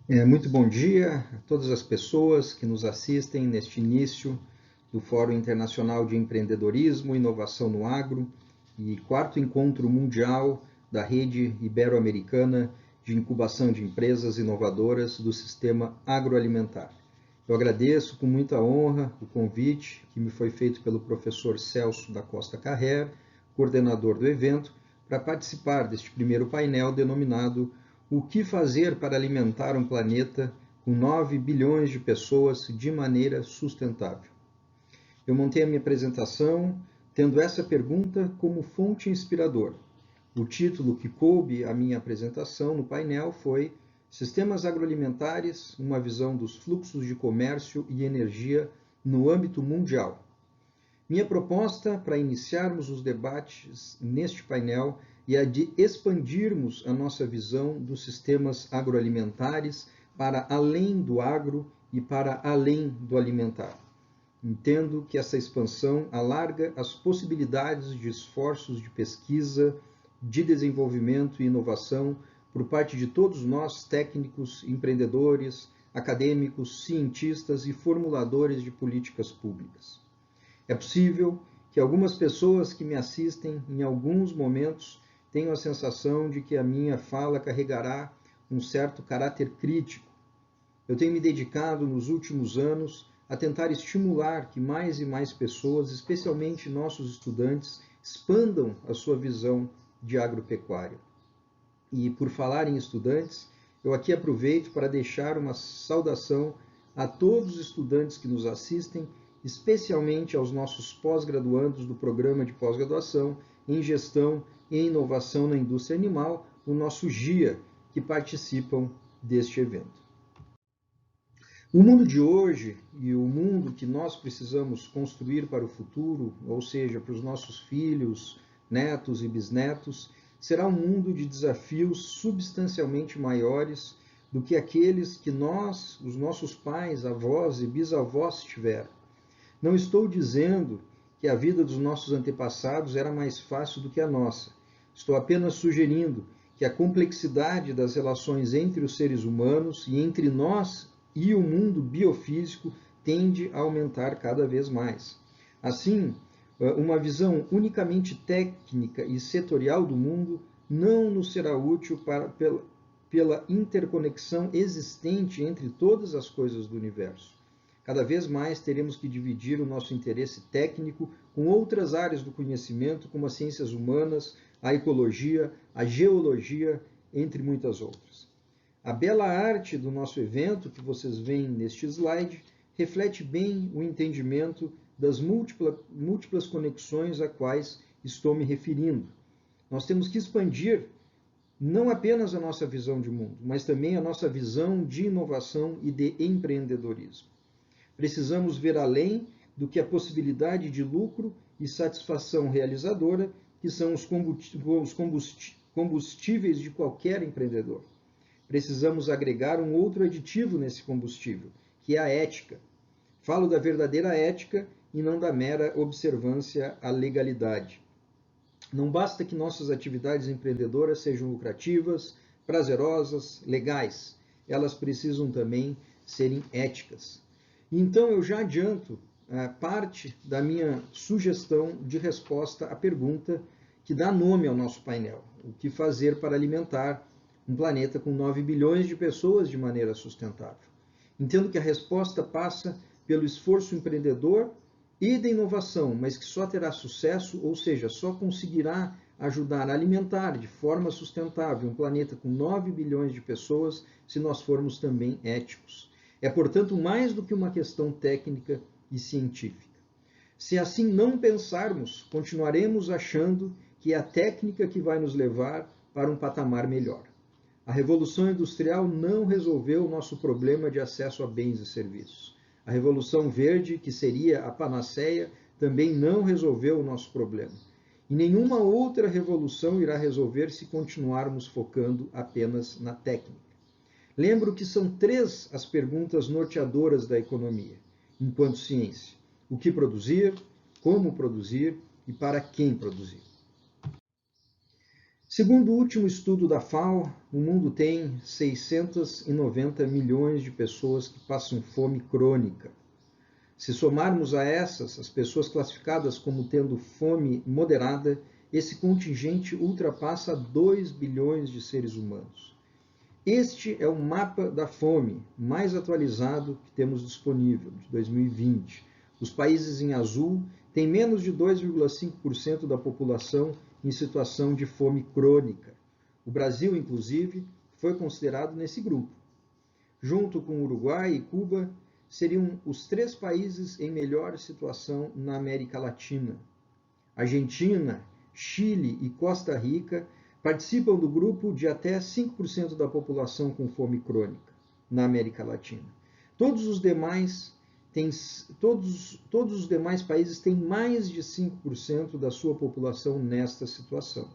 Muito bom dia a todas as pessoas que nos assistem neste início do Fórum Internacional de Empreendedorismo e Inovação no Agro e quarto encontro mundial da Rede Ibero-Americana de Incubação de Empresas Inovadoras do Sistema Agroalimentar. Eu agradeço com muita honra o convite que me foi feito pelo professor Celso da Costa Carrer, coordenador do evento, para participar deste primeiro painel denominado O que fazer para alimentar um planeta com 9 bilhões de pessoas de maneira sustentável? Eu montei a minha apresentação tendo essa pergunta como fonte inspiradora. O título que coube à minha apresentação no painel foi Sistemas Agroalimentares, uma visão dos fluxos de comércio e energia no âmbito mundial. Minha proposta para iniciarmos os debates neste painel é a de expandirmos a nossa visão dos sistemas agroalimentares para além do agro e para além do alimentar. Entendo que essa expansão alarga as possibilidades de esforços de pesquisa, de desenvolvimento e inovação por parte de todos nós, técnicos, empreendedores, acadêmicos, cientistas e formuladores de políticas públicas. É possível que algumas pessoas que me assistem, em alguns momentos, tenham a sensação de que a minha fala carregará um certo caráter crítico. Eu tenho me dedicado nos últimos anos a tentar estimular que mais e mais pessoas, especialmente nossos estudantes, expandam a sua visão de agropecuária. E por falar em estudantes, eu aqui aproveito para deixar uma saudação a todos os estudantes que nos assistem, especialmente aos nossos pós-graduandos do programa de pós-graduação em Gestão e Inovação na Indústria Animal, o nosso GIA, que participam deste evento. O mundo de hoje e o mundo que nós precisamos construir para o futuro, ou seja, para os nossos filhos, netos e bisnetos, será um mundo de desafios substancialmente maiores do que aqueles que nós, os nossos pais, avós e bisavós tiveram. Não estou dizendo que a vida dos nossos antepassados era mais fácil do que a nossa. Estou apenas sugerindo que a complexidade das relações entre os seres humanos e entre nós e o mundo biofísico tende a aumentar cada vez mais. Assim, uma visão unicamente técnica e setorial do mundo não nos será útil pela interconexão existente entre todas as coisas do universo. Cada vez mais teremos que dividir o nosso interesse técnico com outras áreas do conhecimento, como as ciências humanas, a ecologia, a geologia, entre muitas outras. A bela arte do nosso evento, que vocês veem neste slide, reflete bem o entendimento das múltiplas conexões a quais estou me referindo. Nós temos que expandir não apenas a nossa visão de mundo, mas também a nossa visão de inovação e de empreendedorismo. Precisamos ver além do que a possibilidade de lucro e satisfação realizadora, que são os combustíveis de qualquer empreendedor. Precisamos agregar um outro aditivo nesse combustível, que é a ética. Falo da verdadeira ética e não da mera observância à legalidade. Não basta que nossas atividades empreendedoras sejam lucrativas, prazerosas, legais. Elas precisam também serem éticas. Então, eu já adianto parte da minha sugestão de resposta à pergunta que dá nome ao nosso painel. O que fazer para alimentar um planeta com 9 bilhões de pessoas de maneira sustentável? Entendo que a resposta passa pelo esforço empreendedor e da inovação, mas que só terá sucesso, ou seja, só conseguirá ajudar a alimentar de forma sustentável um planeta com 9 bilhões de pessoas se nós formos também éticos. É, portanto, mais do que uma questão técnica e científica. Se assim não pensarmos, continuaremos achando que é a técnica que vai nos levar para um patamar melhor. A Revolução Industrial não resolveu o nosso problema de acesso a bens e serviços. A Revolução Verde, que seria a panaceia, também não resolveu o nosso problema. E nenhuma outra revolução irá resolver se continuarmos focando apenas na técnica. Lembro que são 3 as perguntas norteadoras da economia, enquanto ciência: o que produzir, como produzir e para quem produzir. Segundo o último estudo da FAO, o mundo tem 690 milhões de pessoas que passam fome crônica. Se somarmos a essas as pessoas classificadas como tendo fome moderada, esse contingente ultrapassa 2 bilhões de seres humanos. Este é o mapa da fome mais atualizado que temos disponível, de 2020. Os países em azul têm menos de 2,5% da população em situação de fome crônica. O Brasil, inclusive, foi considerado nesse grupo. Junto com Uruguai e Cuba, seriam os 3 países em melhor situação na América Latina. Argentina, Chile e Costa Rica participam do grupo de até 5% da população com fome crônica na América Latina. Todos os demais países têm mais de 5% da sua população nesta situação.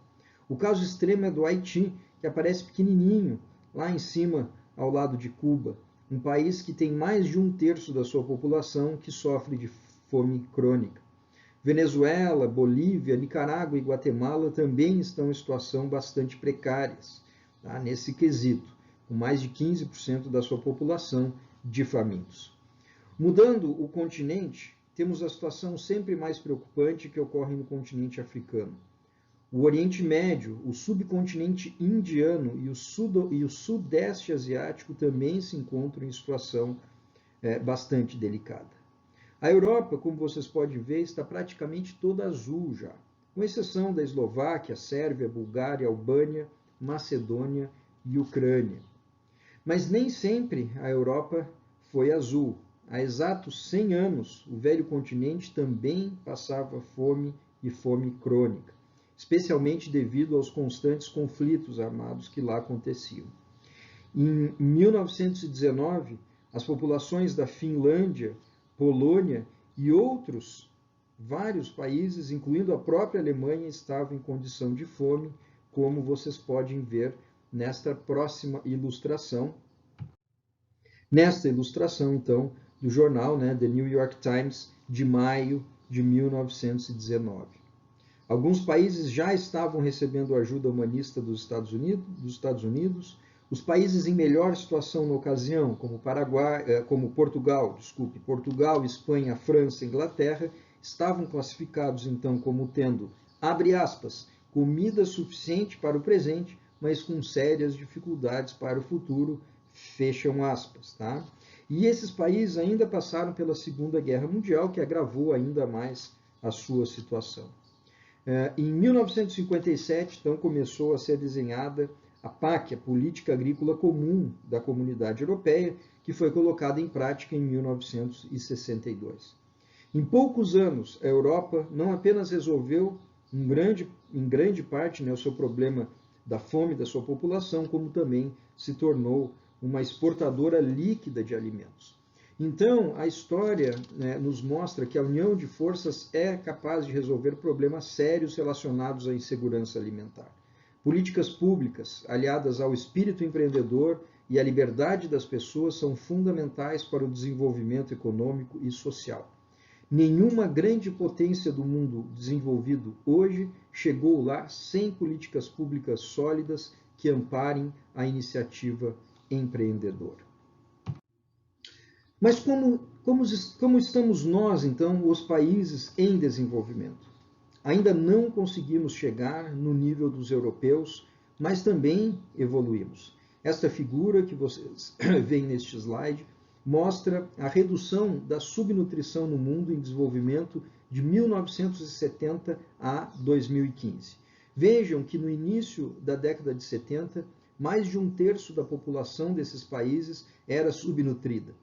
O caso extremo é do Haiti, que aparece pequenininho lá em cima, ao lado de Cuba, um país que tem mais de 1/3 da sua população que sofre de fome crônica. Venezuela, Bolívia, Nicarágua e Guatemala também estão em situação bastante precárias, tá? Nesse quesito, com mais de 15% da sua população de famintos. Mudando o continente, temos a situação sempre mais preocupante que ocorre no continente africano. O Oriente Médio, o subcontinente indiano e o sudeste asiático também se encontram em situação bastante delicada. A Europa, como vocês podem ver, está praticamente toda azul já, com exceção da Eslováquia, Sérvia, Bulgária, Albânia, Macedônia e Ucrânia. Mas nem sempre a Europa foi azul. Há exatos 100 anos, o velho continente também passava fome e fome crônica, especialmente devido aos constantes conflitos armados que lá aconteciam. Em 1919, as populações da Finlândia, Polônia e vários países, incluindo a própria Alemanha, estavam em condição de fome, como vocês podem ver nesta próxima ilustração. Nesta ilustração, então, do jornal, The New York Times, de maio de 1919. Alguns países já estavam recebendo ajuda humanista dos Estados Unidos. Os países em melhor situação na ocasião, como Portugal, Espanha, França e Inglaterra, estavam classificados então como tendo, abre aspas, comida suficiente para o presente, mas com sérias dificuldades para o futuro, fecham aspas, tá? E esses países ainda passaram pela Segunda Guerra Mundial, que agravou ainda mais a sua situação. Em 1957, então, começou a ser desenhada a PAC, a Política Agrícola Comum da Comunidade Europeia, que foi colocada em prática em 1962. Em poucos anos, a Europa não apenas resolveu, em grande parte, o seu problema da fome da sua população, como também se tornou uma exportadora líquida de alimentos. Então, a história nos mostra que a união de forças é capaz de resolver problemas sérios relacionados à insegurança alimentar. Políticas públicas, aliadas ao espírito empreendedor e à liberdade das pessoas, são fundamentais para o desenvolvimento econômico e social. Nenhuma grande potência do mundo desenvolvido hoje chegou lá sem políticas públicas sólidas que amparem a iniciativa empreendedora. Mas como estamos nós, então, os países em desenvolvimento? Ainda não conseguimos chegar no nível dos europeus, mas também evoluímos. Esta figura que vocês veem neste slide mostra a redução da subnutrição no mundo em desenvolvimento de 1970 a 2015. Vejam que no início da década de 70, mais de 1/3 da população desses países era subnutrida.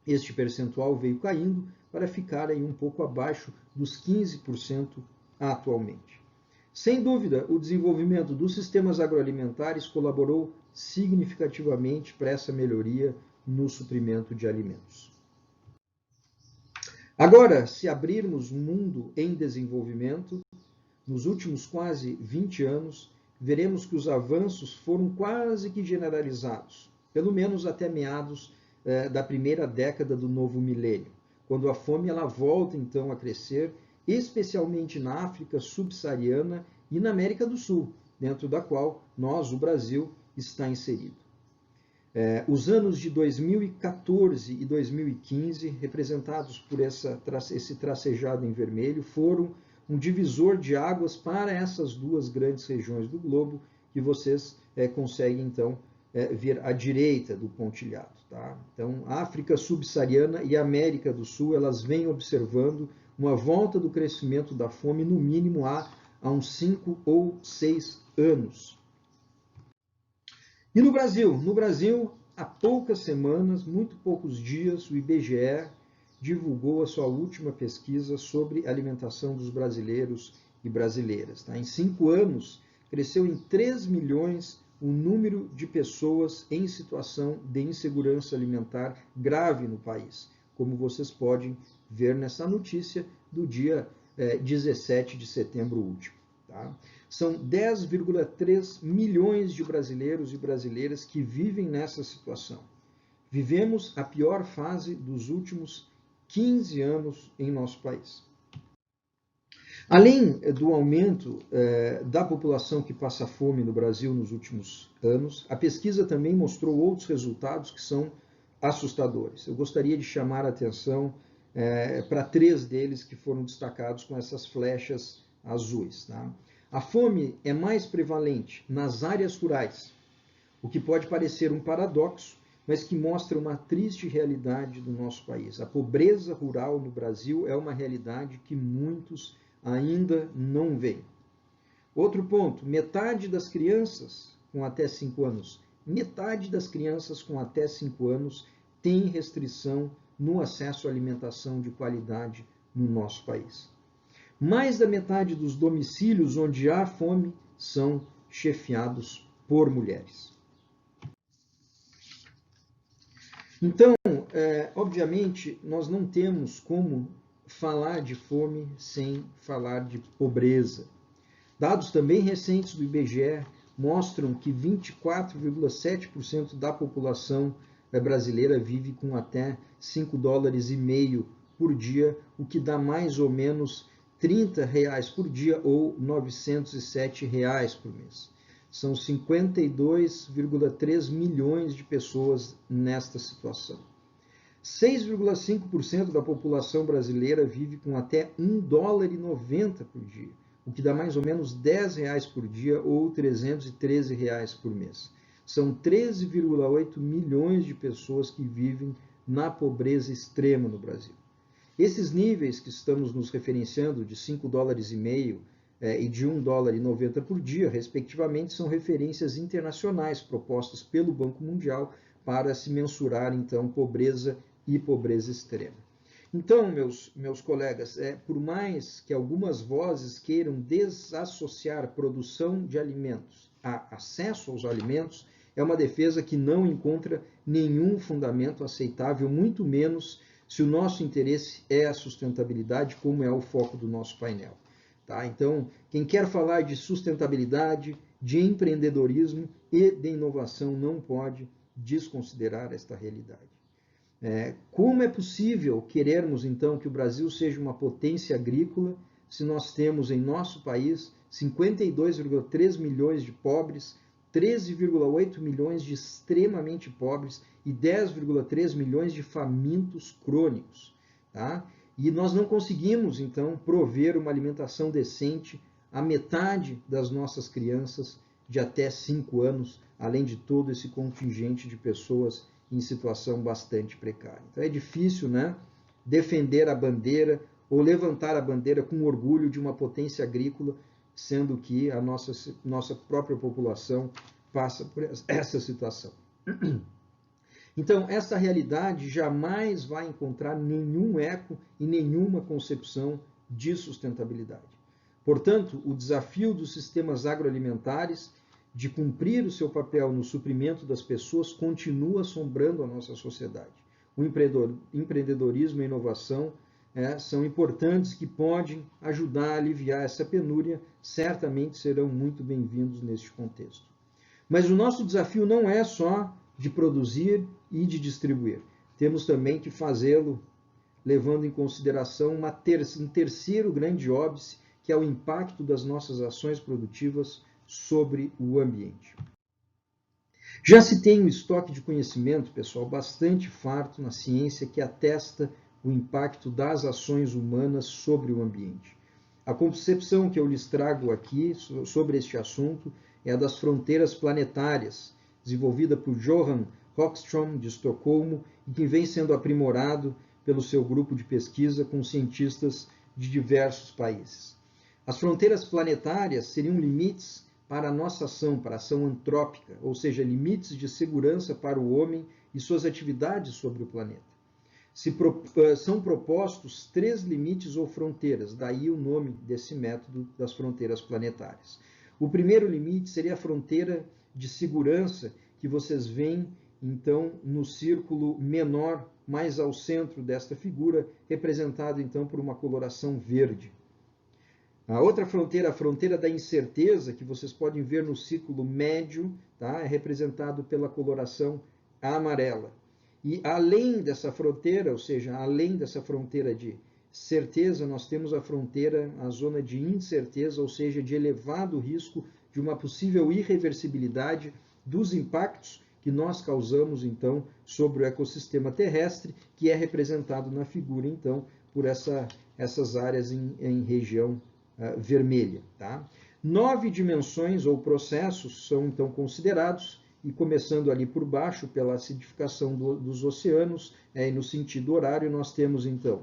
Este percentual veio caindo para ficar aí um pouco abaixo dos 15% atualmente. Sem dúvida, o desenvolvimento dos sistemas agroalimentares colaborou significativamente para essa melhoria no suprimento de alimentos. Agora, se abrirmos o mundo em desenvolvimento, nos últimos quase 20 anos, veremos que os avanços foram quase que generalizados, pelo menos até meados da primeira década do novo milênio, quando a fome ela volta então a crescer, especialmente na África subsaariana e na América do Sul, dentro da qual nós, o Brasil, está inserido. Os anos de 2014 e 2015, representados por esse tracejado em vermelho, foram um divisor de águas para essas duas grandes regiões do globo, que vocês conseguem, então, ver à direita do pontilhado. Tá? Então, a África subsaariana e a América do Sul, elas vêm observando uma volta do crescimento da fome, no mínimo há uns 5 ou 6 anos. E no Brasil? No Brasil, há poucas semanas, muito poucos dias, o IBGE divulgou a sua última pesquisa sobre alimentação dos brasileiros e brasileiras. Tá? Em 5 anos, cresceu em 3 milhões o número de pessoas em situação de insegurança alimentar grave no país, como vocês podem ver nessa notícia do dia 17 de setembro último. Tá? São 10,3 milhões de brasileiros e brasileiras que vivem nessa situação. Vivemos a pior fase dos últimos 15 anos em nosso país. Além do aumento da população que passa fome no Brasil nos últimos anos, a pesquisa também mostrou outros resultados que são assustadores. Eu gostaria de chamar a atenção para 3 deles que foram destacados com essas flechas azuis. Tá? A fome é mais prevalente nas áreas rurais, o que pode parecer um paradoxo, mas que mostra uma triste realidade do nosso país. A pobreza rural no Brasil é uma realidade que muitos ainda não veem. Outro ponto, metade das crianças com até 5 anos, metade das crianças com até 5 anos tem restrição no acesso à alimentação de qualidade no nosso país. Mais da metade dos domicílios onde há fome são chefiados por mulheres. Então, obviamente, nós não temos como falar de fome sem falar de pobreza. Dados também recentes do IBGE mostram que 24,7% da população brasileira vive com até $5,50 por dia, o que dá mais ou menos R$30 por dia ou R$907 por mês. São 52,3 milhões de pessoas nesta situação. 6,5% da população brasileira vive com até $1,90 por dia, o que dá mais ou menos R$10 por dia ou R$313 por mês. São 13,8 milhões de pessoas que vivem na pobreza extrema no Brasil. Esses níveis que estamos nos referenciando de $5,50 e de $1,90 por dia, respectivamente, são referências internacionais propostas pelo Banco Mundial para se mensurar, então, pobreza e pobreza extrema. Então, meus colegas, por mais que algumas vozes queiram desassociar produção de alimentos a acesso aos alimentos, é uma defesa que não encontra nenhum fundamento aceitável, muito menos se o nosso interesse é a sustentabilidade, como é o foco do nosso painel. Tá? Então, quem quer falar de sustentabilidade, de empreendedorismo e de inovação não pode desconsiderar esta realidade. Como é possível querermos, então, que o Brasil seja uma potência agrícola se nós temos em nosso país 52,3 milhões de pobres, 13,8 milhões de extremamente pobres e 10,3 milhões de famintos crônicos, tá? E nós não conseguimos, então, prover uma alimentação decente à metade das nossas crianças de até 5 anos, além de todo esse contingente de pessoas em situação bastante precária. Então é difícil, né, defender a bandeira ou levantar a bandeira com orgulho de uma potência agrícola, sendo que a nossa própria população passa por essa situação. Então, essa realidade jamais vai encontrar nenhum eco e nenhuma concepção de sustentabilidade. Portanto, o desafio dos sistemas agroalimentares de cumprir o seu papel no suprimento das pessoas continua assombrando a nossa sociedade. O empreendedorismo e a inovação são importantes, que podem ajudar a aliviar essa penúria, certamente serão muito bem-vindos neste contexto. Mas o nosso desafio não é só de produzir e de distribuir. Temos também que fazê-lo levando em consideração um terceiro grande óbice, que é o impacto das nossas ações produtivas sobre o ambiente. Já se tem um estoque de conhecimento, pessoal, bastante farto na ciência que atesta o impacto das ações humanas sobre o ambiente. A concepção que eu lhes trago aqui sobre este assunto é a das fronteiras planetárias, desenvolvida por Johan Rockström, de Estocolmo, e que vem sendo aprimorado pelo seu grupo de pesquisa com cientistas de diversos países. As fronteiras planetárias seriam limites para a nossa ação, para a ação antrópica, ou seja, limites de segurança para o homem e suas atividades sobre o planeta. São propostos 3 limites ou fronteiras, daí o nome desse método das fronteiras planetárias. O primeiro limite seria a fronteira de segurança, que vocês veem, então, no círculo menor, mais ao centro desta figura, representado, então, por uma coloração verde. A outra fronteira, a fronteira da incerteza, que vocês podem ver no círculo médio, tá? É representado pela coloração amarela. E além dessa fronteira, ou seja, além dessa fronteira de certeza, nós temos a fronteira, a zona de incerteza, ou seja, de elevado risco de uma possível irreversibilidade dos impactos que nós causamos, então, sobre o ecossistema terrestre, que é representado na figura, então, por essas áreas em região vermelha. Tá? 9 dimensões ou processos são, então, considerados, e começando ali por baixo, pela acidificação dos oceanos, e no sentido horário, nós temos, então,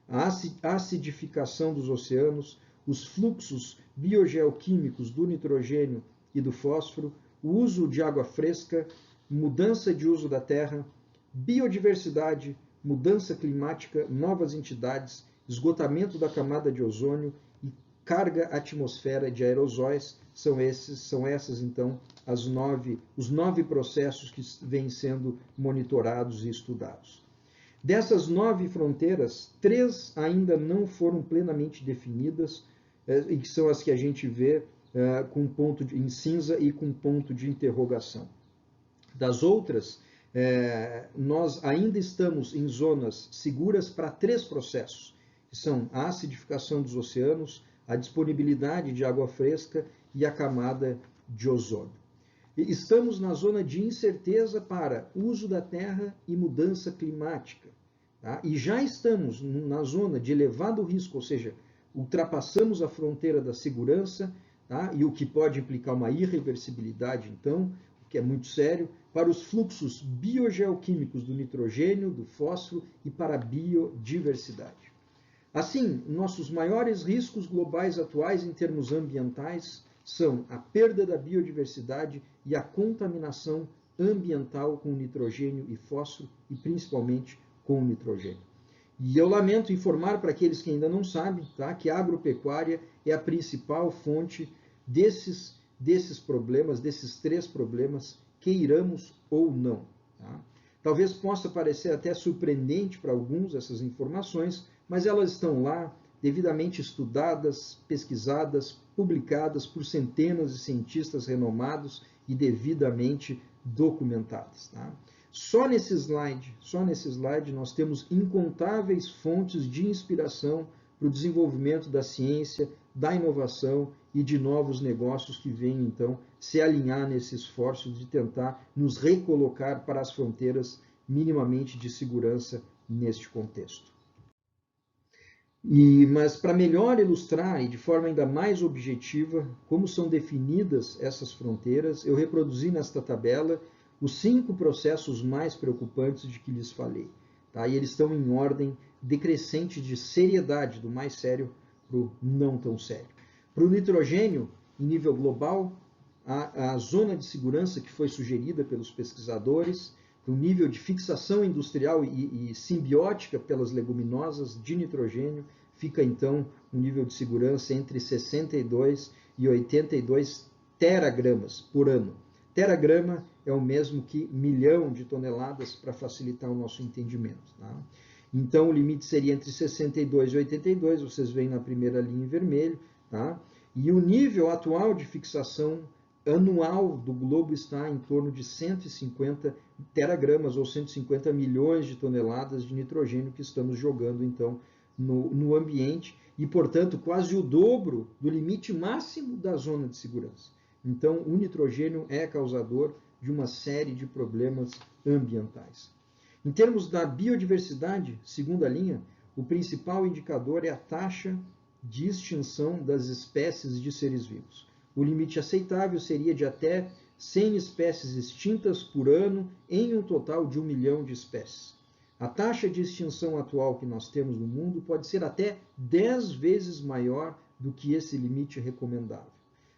a acidificação dos oceanos, os fluxos biogeoquímicos do nitrogênio e do fósforo, o uso de água fresca, mudança de uso da terra, biodiversidade, mudança climática, novas entidades, esgotamento da camada de ozônio e carga atmosfera de aerosóis. São essas, então, os 9 processos que vêm sendo monitorados e estudados. Dessas 9 fronteiras, 3 ainda não foram plenamente definidas, e que são as que a gente vê com ponto em cinza e com ponto de interrogação. Das outras, nós ainda estamos em zonas seguras para 3 processos, que são a acidificação dos oceanos, a disponibilidade de água fresca e a camada de ozônio. Estamos na zona de incerteza para uso da terra e mudança climática. Tá? E já estamos na zona de elevado risco, ou seja, ultrapassamos a fronteira da segurança, tá? E o que pode implicar uma irreversibilidade, então, o que é muito sério, para os fluxos biogeoquímicos do nitrogênio, do fósforo e para a biodiversidade. Assim, nossos maiores riscos globais atuais em termos ambientais são a perda da biodiversidade e a contaminação ambiental com nitrogênio e fósforo, e principalmente com nitrogênio. E eu lamento informar para aqueles que ainda não sabem, tá, que a agropecuária é a principal fonte desses problemas, desses 3 problemas, queiramos ou não. Tá? Talvez possa parecer até surpreendente para alguns essas informações, mas elas estão lá, devidamente estudadas, pesquisadas, publicadas por centenas de cientistas renomados e devidamente documentadas. Tá? Só nesse slide nós temos incontáveis fontes de inspiração para o desenvolvimento da ciência, da inovação e de novos negócios que vêm, então, se alinhar nesse esforço de tentar nos recolocar para as fronteiras minimamente de segurança neste contexto. Mas para melhor ilustrar e de forma ainda mais objetiva como são definidas essas fronteiras, eu reproduzi nesta tabela os 5 processos mais preocupantes de que lhes falei. Tá? E eles estão em ordem decrescente de seriedade, do mais sério para o não tão sério. Para o nitrogênio, em nível global, a zona de segurança que foi sugerida pelos pesquisadores, o nível de fixação industrial e simbiótica pelas leguminosas de nitrogênio, fica então um nível de segurança entre 62 e 82 teragramas por ano. Teragrama é o mesmo que 1 milhão de toneladas, para facilitar o nosso entendimento. Tá? Então, o limite seria entre 62 e 82, vocês veem na primeira linha em vermelho. Tá? E o nível atual de fixação anual do globo está em torno de 150 teragramas, ou 150 milhões de toneladas de nitrogênio que estamos jogando, então, no ambiente, e, portanto, quase o dobro do limite máximo da zona de segurança. Então, o nitrogênio é causador de uma série de problemas ambientais. Em termos da biodiversidade, segunda linha, o principal indicador é a taxa de extinção das espécies de seres vivos. O limite aceitável seria de até 100 espécies extintas por ano, em um total de 1 milhão de espécies. A taxa de extinção atual que nós temos no mundo pode ser até 10 vezes maior do que esse limite recomendável.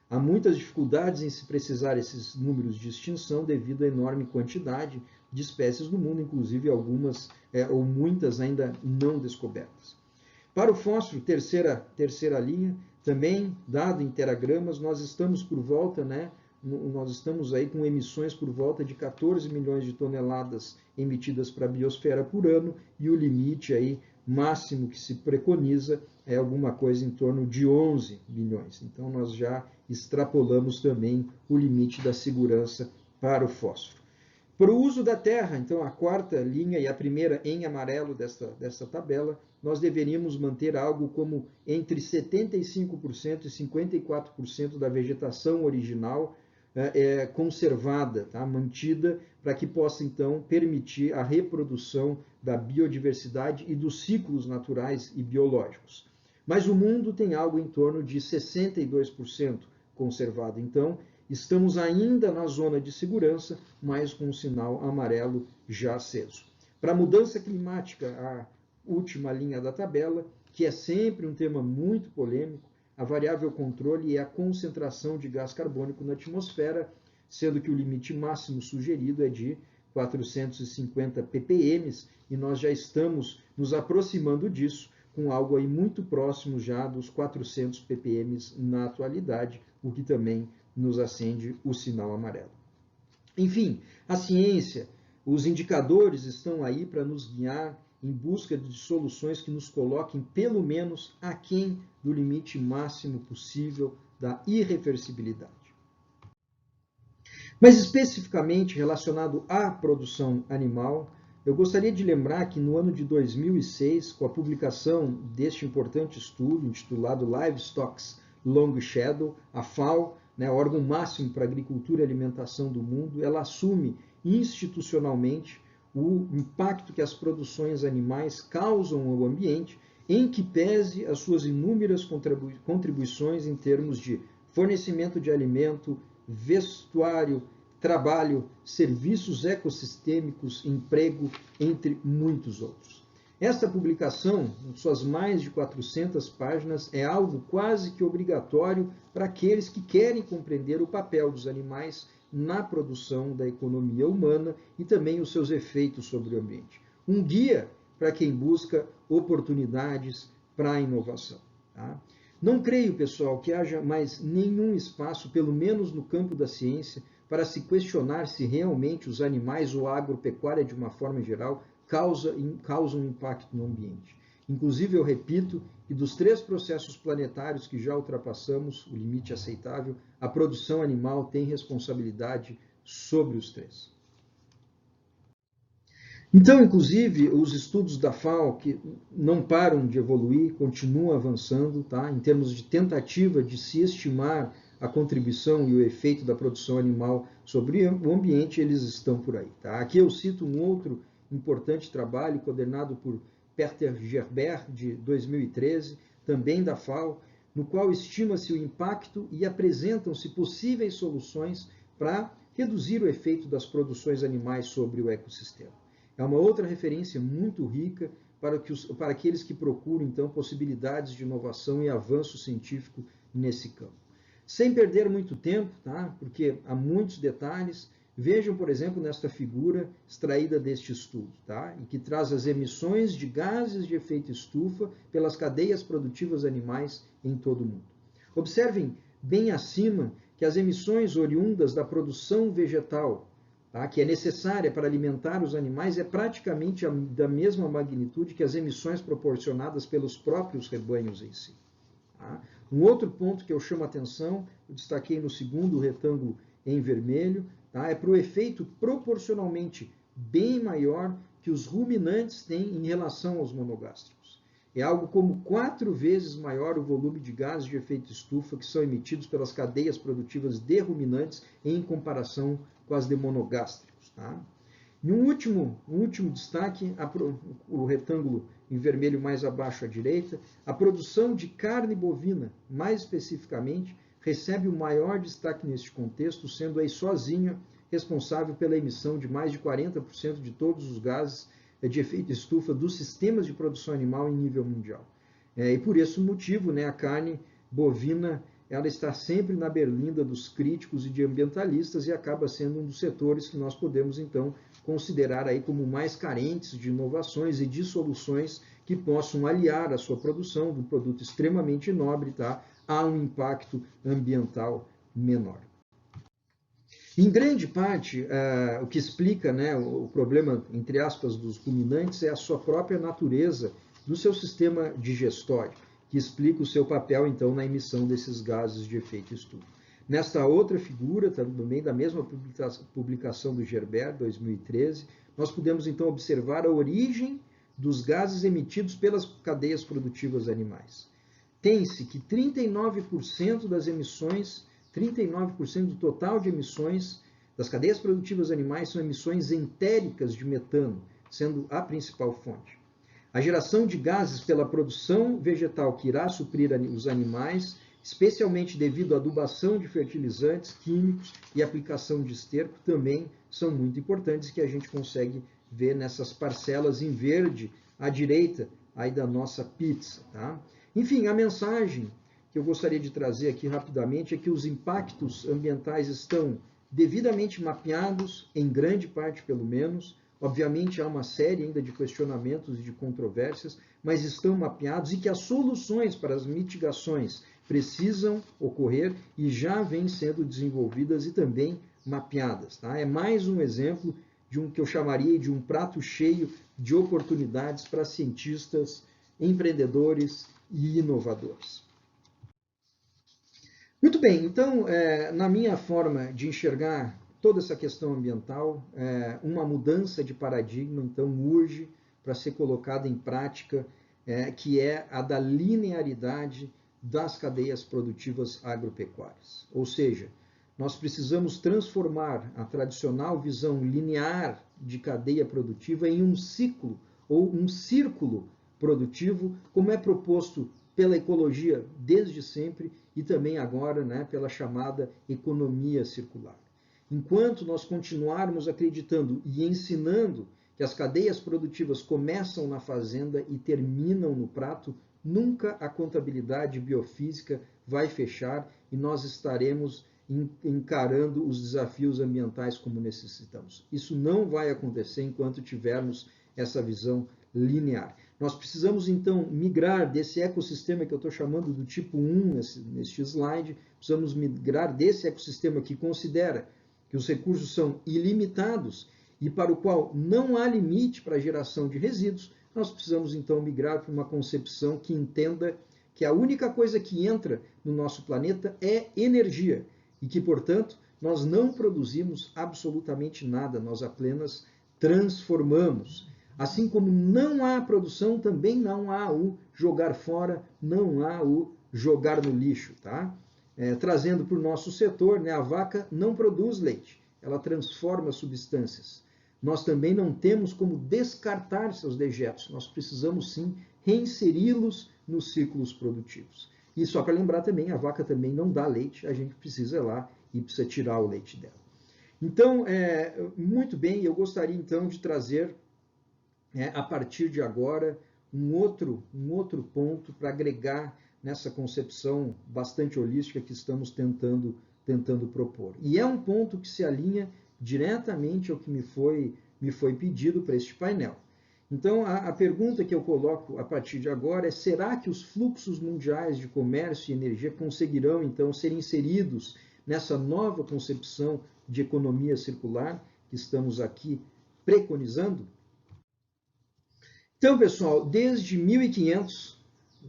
Há muitas dificuldades em se precisar esses números de extinção devido à enorme quantidade de espécies no mundo, inclusive algumas ou muitas ainda não descobertas. Para o fósforo, terceira linha, também dado em teragramas, nós estamos por volta, nós estamos aí com emissões por volta de 14 milhões de toneladas emitidas para a biosfera por ano, e o limite aí máximo que se preconiza é alguma coisa em torno de 11 milhões. Então nós já extrapolamos também o limite da segurança para o fósforo. Para o uso da terra, então a quarta linha e a primeira em amarelo dessa tabela, nós deveríamos manter algo como entre 75% e 54% da vegetação original conservada, tá? Mantida, para que possa então permitir a reprodução da biodiversidade e dos ciclos naturais e biológicos. Mas o mundo tem algo em torno de 62% conservado. Então, estamos ainda na zona de segurança, mas com um sinal amarelo já aceso. Para a mudança climática, a última linha da tabela, que é sempre um tema muito polêmico, a variável controle é a concentração de gás carbônico na atmosfera, sendo que o limite máximo sugerido é de 450 ppm, e nós já estamos nos aproximando disso, com algo aí muito próximo já dos 400 ppm na atualidade, o que também nos acende o sinal amarelo. Enfim, a ciência, os indicadores estão aí para nos guiar em busca de soluções que nos coloquem pelo menos aquém do limite máximo possível da irreversibilidade. Mas especificamente relacionado à produção animal, eu gostaria de lembrar que no ano de 2006, com a publicação deste importante estudo intitulado Livestock's Long Shadow, a FAO, órgão máximo para a agricultura e alimentação do mundo, ela assume institucionalmente o impacto que as produções animais causam ao ambiente, em que pese as suas inúmeras contribuições em termos de fornecimento de alimento, vestuário, trabalho, serviços ecossistêmicos, emprego, entre muitos outros. Esta publicação, em suas mais de 400 páginas, é algo quase que obrigatório para aqueles que querem compreender o papel dos animais na produção da economia humana e também os seus efeitos sobre o ambiente. Um guia para quem busca oportunidades para a inovação. Tá? Não creio, pessoal, que haja mais nenhum espaço, pelo menos no campo da ciência, para se questionar se realmente os animais ou a agropecuária, de uma forma geral, causam impacto no ambiente. Inclusive, eu repito que dos 3 processos planetários que já ultrapassamos o limite aceitável, a produção animal tem responsabilidade sobre os 3. Então, inclusive, os estudos da FAO, que não param de evoluir, continuam avançando, tá? Em termos de tentativa de se estimar a contribuição e o efeito da produção animal sobre o ambiente, eles estão por aí. Tá? Aqui eu cito um outro importante trabalho coordenado por Peter Gerber, de 2013, também da FAO, no qual estima-se o impacto e apresentam-se possíveis soluções para reduzir o efeito das produções animais sobre o ecossistema. É uma outra referência muito rica para aqueles que procuram, então, possibilidades de inovação e avanço científico nesse campo. Sem perder muito tempo, tá? Porque há muitos detalhes, vejam, por exemplo, nesta figura extraída deste estudo, tá? E que traz as emissões de gases de efeito estufa pelas cadeias produtivas animais em todo o mundo. Observem bem acima que as emissões oriundas da produção vegetal, tá, que é necessária para alimentar os animais, é praticamente da mesma magnitude que as emissões proporcionadas pelos próprios rebanhos em si. Tá? Um outro ponto que eu chamo a atenção, eu destaquei no segundo retângulo em vermelho, tá, é para o efeito proporcionalmente bem maior que os ruminantes têm em relação aos monogástricos. É algo como 4 vezes maior o volume de gases de efeito estufa que são emitidos pelas cadeias produtivas de ruminantes em comparação com as de monogástricos. Tá? E um último destaque, o retângulo em vermelho mais abaixo à direita, a produção de carne bovina, mais especificamente, recebe o maior destaque neste contexto, sendo aí sozinha responsável pela emissão de mais de 40% de todos os gases de efeito estufa dos sistemas de produção animal em nível mundial. E por esse motivo, né, a carne bovina ela está sempre na berlinda dos críticos e de ambientalistas e acaba sendo um dos setores que nós podemos, então, considerar aí como mais carentes de inovações e de soluções que possam aliar a sua produção de um produto extremamente nobre, tá, a um impacto ambiental menor. Em grande parte, o que explica, né, o problema, entre aspas, dos ruminantes é a sua própria natureza do seu sistema digestório, que explica o seu papel, então, na emissão desses gases de efeito estufa. Nesta outra figura, também da mesma publicação do Gerber, 2013, nós podemos, então, observar a origem dos gases emitidos pelas cadeias produtivas animais. Tem-se que 39% das emissões, 39% do total de emissões das cadeias produtivas animais são emissões entéricas de metano, sendo a principal fonte. A geração de gases pela produção vegetal que irá suprir os animais, especialmente devido à adubação de fertilizantes químicos e aplicação de esterco, também são muito importantes, que a gente consegue ver nessas parcelas em verde à direita aí da nossa pizza. Tá? Enfim, a mensagem que eu gostaria de trazer aqui rapidamente é que os impactos ambientais estão devidamente mapeados, em grande parte pelo menos. Obviamente há uma série ainda de questionamentos e de controvérsias, mas estão mapeados e que as soluções para as mitigações precisam ocorrer e já vêm sendo desenvolvidas e também mapeadas. Tá? É mais um exemplo de um que eu chamaria de um prato cheio de oportunidades para cientistas, empreendedores e inovadores. Muito bem, então, na minha forma de enxergar toda essa questão ambiental, uma mudança de paradigma, então, urge para ser colocada em prática, que é a da linearidade das cadeias produtivas agropecuárias. Ou seja, nós precisamos transformar a tradicional visão linear de cadeia produtiva em um ciclo ou um círculo produtivo, como é proposto pela ecologia desde sempre e também agora, né, pela chamada economia circular. Enquanto nós continuarmos acreditando e ensinando que as cadeias produtivas começam na fazenda e terminam no prato, nunca a contabilidade biofísica vai fechar e nós estaremos encarando os desafios ambientais como necessitamos. Isso não vai acontecer enquanto tivermos essa visão linear. Nós precisamos, então, migrar desse ecossistema que eu estou chamando do tipo 1 neste slide, precisamos migrar desse ecossistema que considera que os recursos são ilimitados e para o qual não há limite para a geração de resíduos. Nós precisamos, então, migrar para uma concepção que entenda que a única coisa que entra no nosso planeta é energia e que, portanto, nós não produzimos absolutamente nada, nós apenas transformamos. Assim como não há produção, também não há o jogar fora, não há o jogar no lixo. Tá? Trazendo para o nosso setor, né, a vaca não produz leite, ela transforma substâncias. Nós também não temos como descartar seus dejetos, nós precisamos sim reinseri-los nos ciclos produtivos. E só para lembrar também, a vaca também não dá leite, a gente precisa ir lá e precisa tirar o leite dela. Então, muito bem, eu gostaria então de trazer, a partir de agora, um outro ponto para agregar nessa concepção bastante holística que estamos tentando propor. E é um ponto que se alinha diretamente ao que me foi pedido para este painel. Então, a pergunta que eu coloco a partir de agora é: será que os fluxos mundiais de comércio e energia conseguirão, então, ser inseridos nessa nova concepção de economia circular que estamos aqui preconizando? Então, pessoal, desde 1500,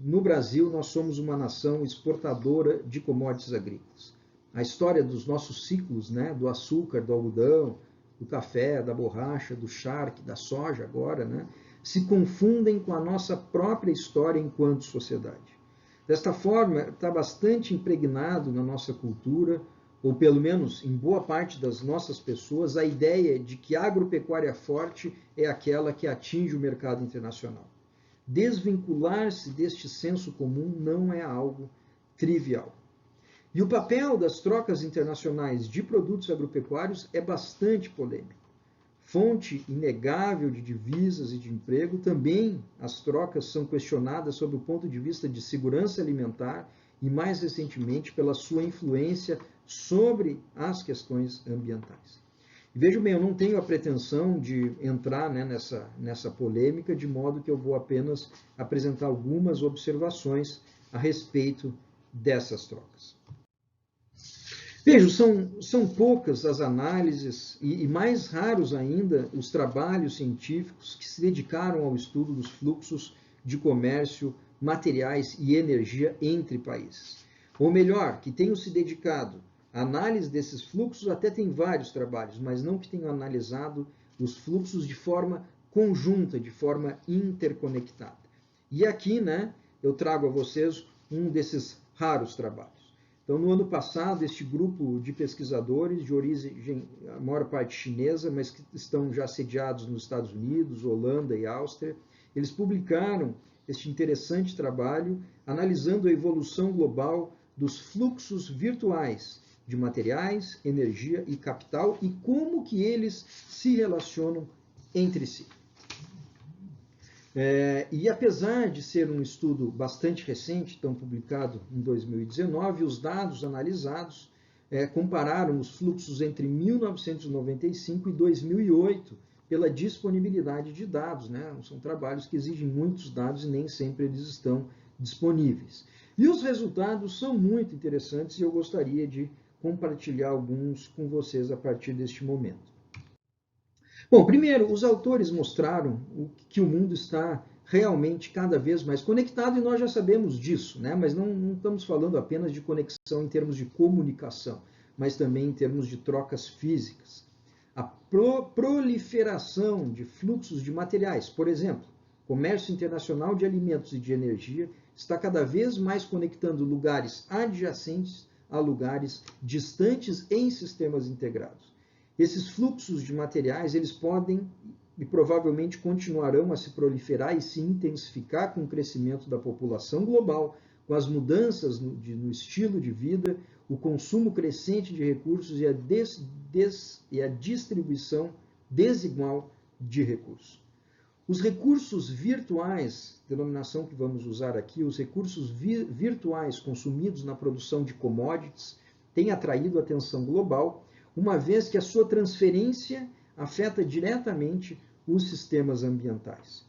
no Brasil, nós somos uma nação exportadora de commodities agrícolas. A história dos nossos ciclos, né, do açúcar, do algodão, do café, da borracha, do charque, da soja agora, né, se confundem com a nossa própria história enquanto sociedade. Desta forma, está bastante impregnado na nossa cultura, ou pelo menos em boa parte das nossas pessoas, a ideia de que a agropecuária forte é aquela que atinge o mercado internacional. Desvincular-se deste senso comum não é algo trivial. E o papel das trocas internacionais de produtos agropecuários é bastante polêmico. Fonte inegável de divisas e de emprego, também as trocas são questionadas sob o ponto de vista de segurança alimentar e, mais recentemente, pela sua influência sobre as questões ambientais. E vejam bem, eu não tenho a pretensão de entrar, né, nessa polêmica, de modo que eu vou apenas apresentar algumas observações a respeito dessas trocas. Vejam, são poucas as análises e mais raros ainda os trabalhos científicos que se dedicaram ao estudo dos fluxos de comércio, materiais e energia entre países. Ou melhor, que tenham se dedicado à análise desses fluxos, até tem vários trabalhos, mas não que tenham analisado os fluxos de forma conjunta, de forma interconectada. E aqui, né, eu trago a vocês um desses raros trabalhos. Então, no ano passado, este grupo de pesquisadores de origem, a maior parte chinesa, mas que estão já sediados nos Estados Unidos, Holanda e Áustria, eles publicaram este interessante trabalho analisando a evolução global dos fluxos virtuais de materiais, energia e capital e como que eles se relacionam entre si. E apesar de ser um estudo bastante recente, então publicado em 2019, os dados analisados compararam os fluxos entre 1995 e 2008 pela disponibilidade de dados, né? São trabalhos que exigem muitos dados e nem sempre eles estão disponíveis. E os resultados são muito interessantes e eu gostaria de compartilhar alguns com vocês a partir deste momento. Bom, primeiro, os autores mostraram que o mundo está realmente cada vez mais conectado e nós já sabemos disso, né? Mas não estamos falando apenas de conexão em termos de comunicação, mas também em termos de trocas físicas. A proliferação de fluxos de materiais, por exemplo, comércio internacional de alimentos e de energia, está cada vez mais conectando lugares adjacentes a lugares distantes em sistemas integrados. Esses fluxos de materiais, eles podem e provavelmente continuarão a se proliferar e se intensificar com o crescimento da população global, com as mudanças no estilo de vida, o consumo crescente de recursos e a distribuição desigual de recursos. Os recursos virtuais, denominação que vamos usar aqui, os recursos virtuais consumidos na produção de commodities, têm atraído a atenção global, uma vez que a sua transferência afeta diretamente os sistemas ambientais.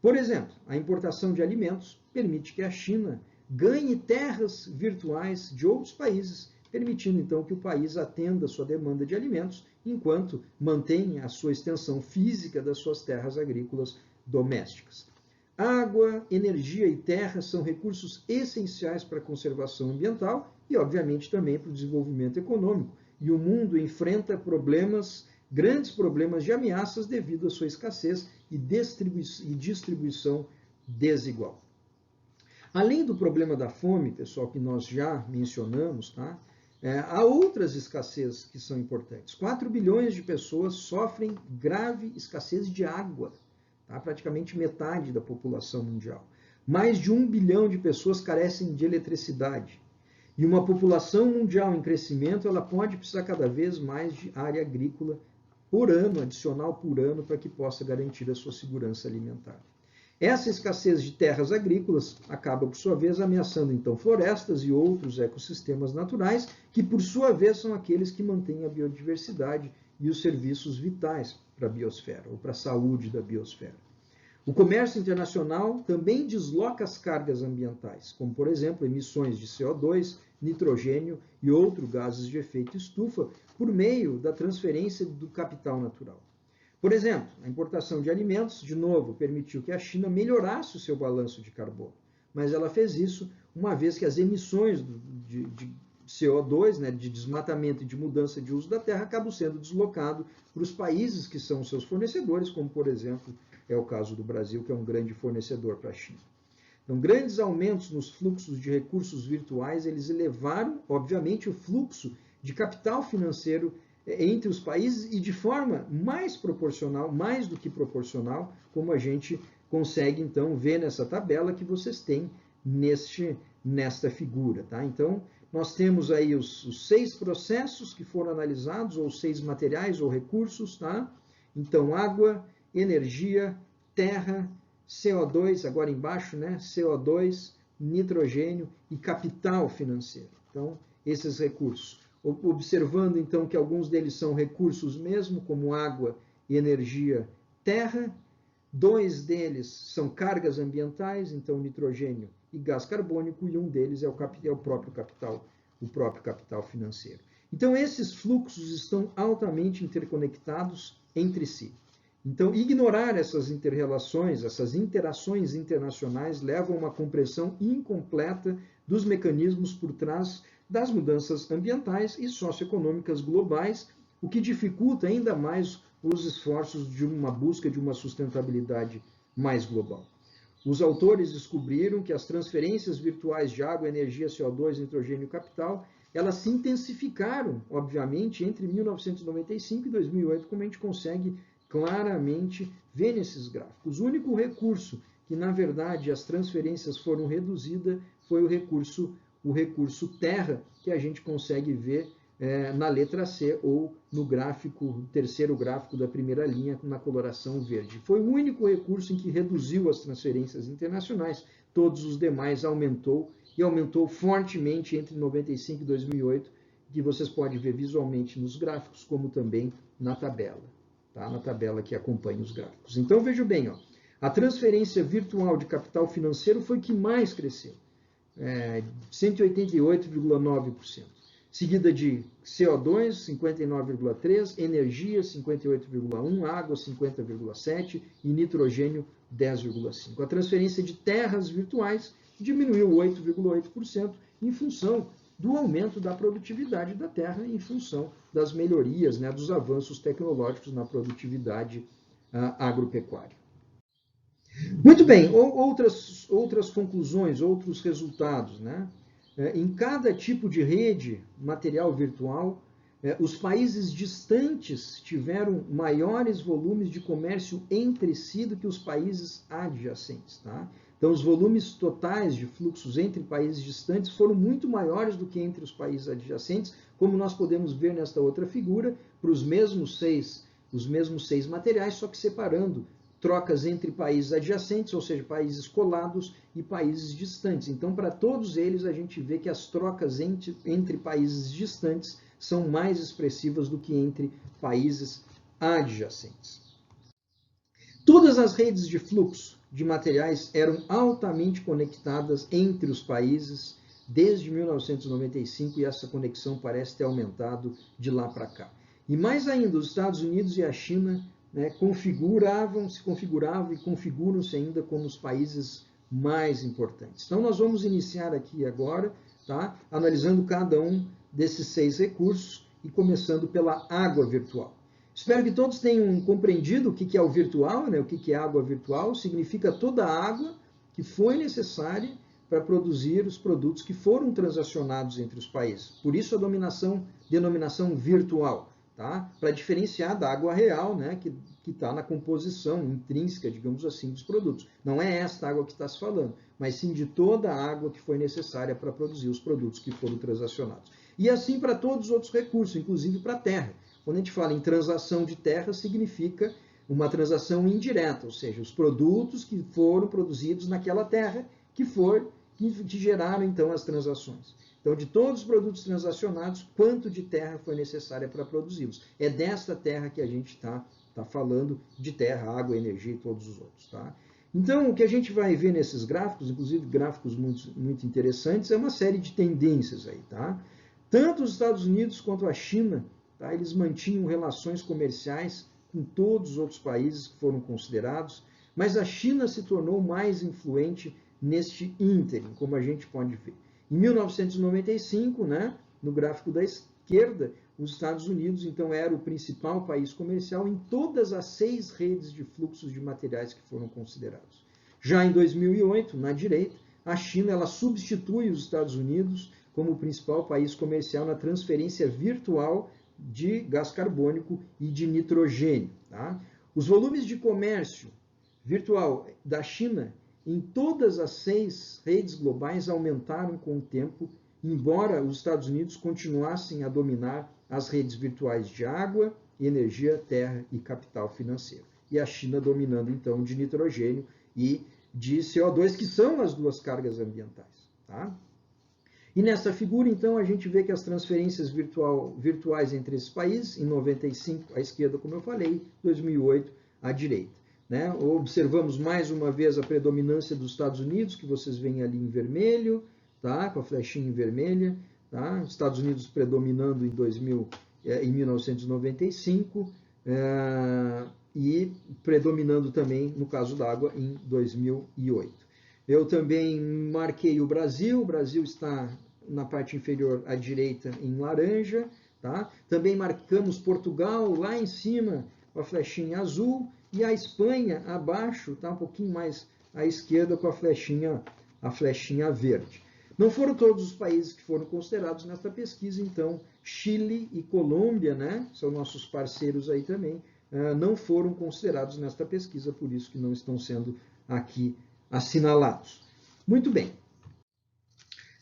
Por exemplo, a importação de alimentos permite que a China ganhe terras virtuais de outros países, permitindo então que o país atenda a sua demanda de alimentos, enquanto mantém a sua extensão física das suas terras agrícolas domésticas. Água, energia e terra são recursos essenciais para a conservação ambiental e, obviamente, também para o desenvolvimento econômico. E o mundo enfrenta grandes problemas de ameaças devido à sua escassez e distribuição desigual. Além do problema da fome, pessoal, que nós já mencionamos, tá? Há outras escassez que são importantes. 4 bilhões de pessoas sofrem grave escassez de água, tá? Praticamente metade da população mundial. Mais de 1 bilhão de pessoas carecem de eletricidade. E uma população mundial em crescimento, ela pode precisar cada vez mais de área agrícola por ano, adicional por ano, para que possa garantir a sua segurança alimentar. Essa escassez de terras agrícolas acaba, por sua vez, ameaçando, então, florestas e outros ecossistemas naturais, que, por sua vez, são aqueles que mantêm a biodiversidade e os serviços vitais para a biosfera, ou para a saúde da biosfera. O comércio internacional também desloca as cargas ambientais, como, por exemplo, emissões de CO2, nitrogênio e outros gases de efeito estufa, por meio da transferência do capital natural. Por exemplo, a importação de alimentos, de novo, permitiu que a China melhorasse o seu balanço de carbono, mas ela fez isso uma vez que as emissões CO2, né, de desmatamento e de mudança de uso da terra, acaba sendo deslocado para os países que são seus fornecedores, como, por exemplo, é o caso do Brasil, que é um grande fornecedor para a China. Então, grandes aumentos nos fluxos de recursos virtuais, eles elevaram, obviamente, o fluxo de capital financeiro entre os países e de forma mais proporcional, mais do que proporcional, como a gente consegue, então, ver nessa tabela que vocês têm nesta figura. Tá? Então, nós temos aí os 6 processos que foram analisados, ou 6 materiais ou recursos. Tá? Então, água, energia, terra, CO2, agora embaixo, né? CO2, nitrogênio e capital financeiro. Então, esses recursos. Observando, então, que alguns deles são recursos mesmo, como água, energia, terra. 2 deles são cargas ambientais, então nitrogênio e gás carbônico, e um deles é o próprio capital financeiro. Então, esses fluxos estão altamente interconectados entre si. Então, ignorar essas interrelações, essas interações internacionais, levam a uma compreensão incompleta dos mecanismos por trás das mudanças ambientais e socioeconômicas globais, o que dificulta ainda mais os esforços de uma busca de uma sustentabilidade mais global. Os autores descobriram que as transferências virtuais de água, energia, CO2, nitrogênio e capital, elas se intensificaram, obviamente, entre 1995 e 2008, como a gente consegue claramente ver nesses gráficos. O único recurso que, na verdade, as transferências foram reduzidas foi o recurso terra, que a gente consegue ver na letra C, ou no gráfico, terceiro gráfico da primeira linha, na coloração verde. Foi o único recurso em que reduziu as transferências internacionais, todos os demais aumentou, e aumentou fortemente entre 95 e 2008, que vocês podem ver visualmente nos gráficos, como também na tabela, tá? Na tabela que acompanha os gráficos. Então, veja bem, ó, a transferência virtual de capital financeiro foi que mais cresceu, 188,9%. Seguida de CO2, 59,3%, energia, 58,1%, água, 50,7% e nitrogênio, 10,5%. A transferência de terras virtuais diminuiu 8,8% em função do aumento da produtividade da terra, em função das melhorias, né, dos avanços tecnológicos na produtividade agropecuária. Muito bem, outras conclusões, outros resultados, né? Em cada tipo de rede material virtual, os países distantes tiveram maiores volumes de comércio entre si do que os países adjacentes. Tá? Então, os volumes totais de fluxos entre países distantes foram muito maiores do que entre os países adjacentes, como nós podemos ver nesta outra figura, para os mesmos seis materiais, só que separando trocas entre países adjacentes, ou seja, países colados, e países distantes. Então, para todos eles, a gente vê que as trocas entre países distantes são mais expressivas do que entre países adjacentes. Todas as redes de fluxo de materiais eram altamente conectadas entre os países desde 1995, e essa conexão parece ter aumentado de lá para cá. E mais ainda, os Estados Unidos e a China se configuravam e configuram-se ainda como os países mais importantes. Então, nós vamos iniciar aqui agora, tá? Analisando cada um desses 6 recursos e começando pela água virtual. Espero que todos tenham compreendido o que é o virtual, né? O que é água virtual. Significa toda a água que foi necessária para produzir os produtos que foram transacionados entre os países. Por isso a denominação virtual. Tá? Para diferenciar da água real, né, que está na composição intrínseca, digamos assim, dos produtos. Não é esta água que está se falando, mas sim de toda a água que foi necessária para produzir os produtos que foram transacionados. E assim para todos os outros recursos, inclusive para a terra. Quando a gente fala em transação de terra, significa uma transação indireta, ou seja, os produtos que foram produzidos naquela terra que geraram, então, as transações. Então, de todos os produtos transacionados, quanto de terra foi necessária para produzi-los? É desta terra que a gente está falando, de terra, água, energia e todos os outros. Tá? Então, o que a gente vai ver nesses gráficos, inclusive gráficos muito interessantes, é uma série de tendências aí. Tá? Tanto os Estados Unidos quanto a China, tá? Eles mantinham relações comerciais com todos os outros países que foram considerados, mas a China se tornou mais influente neste ínterim, como a gente pode ver. Em 1995, né, no gráfico da esquerda, os Estados Unidos, então, era o principal país comercial em todas as 6 redes de fluxos de materiais que foram considerados. Já em 2008, na direita, a China ela substitui os Estados Unidos como o principal país comercial na transferência virtual de gás carbônico e de nitrogênio. Tá? Os volumes de comércio virtual da China em todas as 6 redes globais aumentaram com o tempo, embora os Estados Unidos continuassem a dominar as redes virtuais de água, energia, terra e capital financeiro. E a China dominando, então, de nitrogênio e de CO2, que são as 2 cargas ambientais. Tá? E nessa figura, então, a gente vê que as transferências virtuais entre esses países, em 95 à esquerda, como eu falei, 2008 à direita. Né? Observamos mais uma vez a predominância dos Estados Unidos, que vocês veem ali em vermelho, tá? Com a flechinha em vermelha. Tá? Estados Unidos predominando em 1995 e predominando também, no caso da água, em 2008. Eu também marquei o Brasil está na parte inferior à direita em laranja. Tá? Também marcamos Portugal lá em cima com a flechinha azul e a Espanha abaixo, tá? Um pouquinho mais à esquerda com a flechinha verde. Não foram todos os países que foram considerados nesta pesquisa, então Chile e Colômbia, né, são nossos parceiros aí também, não foram considerados nesta pesquisa, por isso que não estão sendo aqui assinalados. Muito bem.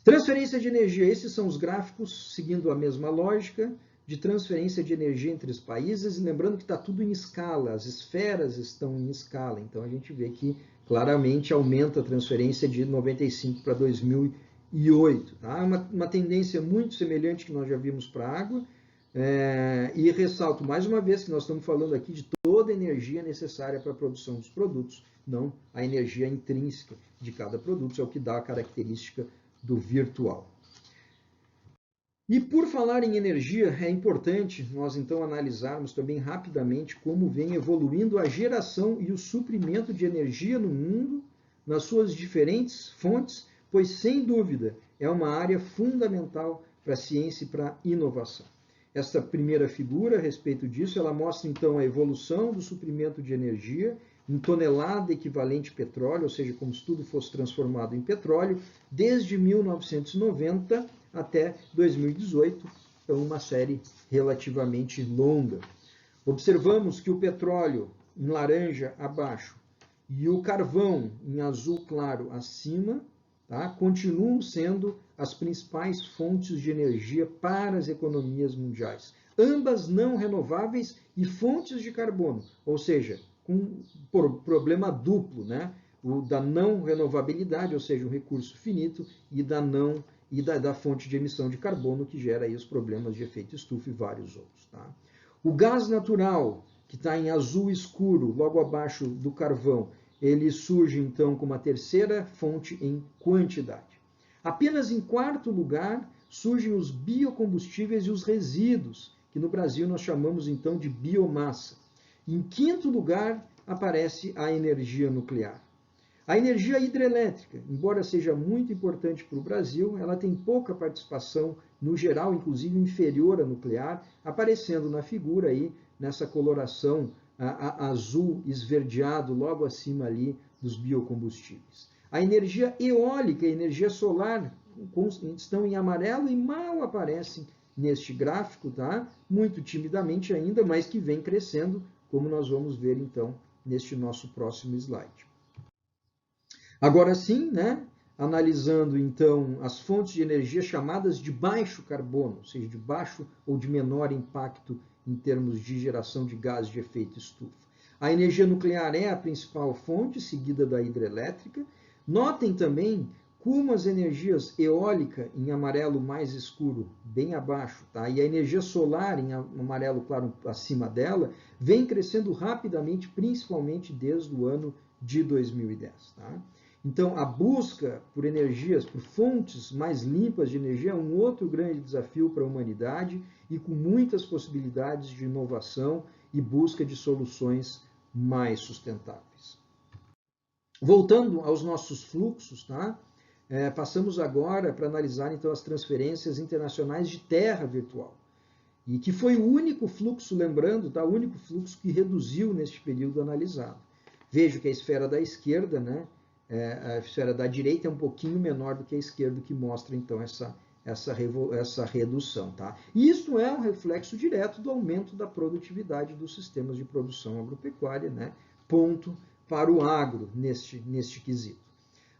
Transferência de energia, esses são os gráficos seguindo a mesma lógica de transferência de energia entre os países, e lembrando que está tudo em escala, as esferas estão em escala, então a gente vê que claramente aumenta a transferência de 95 para 2008. Tá? Uma tendência muito semelhante que nós já vimos para a água, e ressalto mais uma vez que nós estamos falando aqui de toda a energia necessária para a produção dos produtos, não a energia intrínseca de cada produto, é o que dá a característica do virtual. E por falar em energia, é importante nós então analisarmos também rapidamente como vem evoluindo a geração e o suprimento de energia no mundo, nas suas diferentes fontes, pois sem dúvida é uma área fundamental para a ciência e para a inovação. Esta primeira figura a respeito disso, ela mostra então a evolução do suprimento de energia em tonelada equivalente petróleo, ou seja, como se tudo fosse transformado em petróleo, desde 1990 até 2018, então uma série relativamente longa. Observamos que o petróleo em laranja abaixo e o carvão em azul claro acima, tá, continuam sendo as principais fontes de energia para as economias mundiais. Ambas não renováveis e fontes de carbono, ou seja, com problema duplo, né? O da não renovabilidade, ou seja, um recurso finito, e da fonte de emissão de carbono, que gera aí os problemas de efeito estufa e vários outros. Tá? O gás natural, que está em azul escuro, logo abaixo do carvão, ele surge então como a terceira fonte em quantidade. Apenas em quarto lugar surgem os biocombustíveis e os resíduos, que no Brasil nós chamamos então de biomassa. Em quinto lugar aparece a energia nuclear. A energia hidrelétrica, embora seja muito importante para o Brasil, ela tem pouca participação, no geral, inclusive inferior à nuclear, aparecendo na figura aí, nessa coloração azul esverdeado, logo acima ali dos biocombustíveis. A energia eólica e a energia solar estão em amarelo e mal aparecem neste gráfico, tá? Muito timidamente ainda, mas que vem crescendo, como nós vamos ver então neste nosso próximo slide. Agora sim, né, analisando então as fontes de energia chamadas de baixo carbono, ou seja, de baixo ou de menor impacto em termos de geração de gases de efeito estufa. A energia nuclear é a principal fonte, seguida da hidrelétrica. Notem também como as energias eólica, em amarelo mais escuro, bem abaixo, tá? E a energia solar, em amarelo claro acima dela, vem crescendo rapidamente, principalmente desde o ano de 2010. Tá? Então, a busca por energias, por fontes mais limpas de energia é um outro grande desafio para a humanidade e com muitas possibilidades de inovação e busca de soluções mais sustentáveis. Voltando aos nossos fluxos, tá? passamos agora para analisar então as transferências internacionais de terra virtual. E que foi o único fluxo, lembrando, tá? O único fluxo que reduziu neste período analisado. Vejo que a esfera da esquerda, né, a esfera da direita é um pouquinho menor do que a esquerda, que mostra então essa redução. Tá? E isso é um reflexo direto do aumento da produtividade dos sistemas de produção agropecuária, né? Ponto para o agro neste quesito.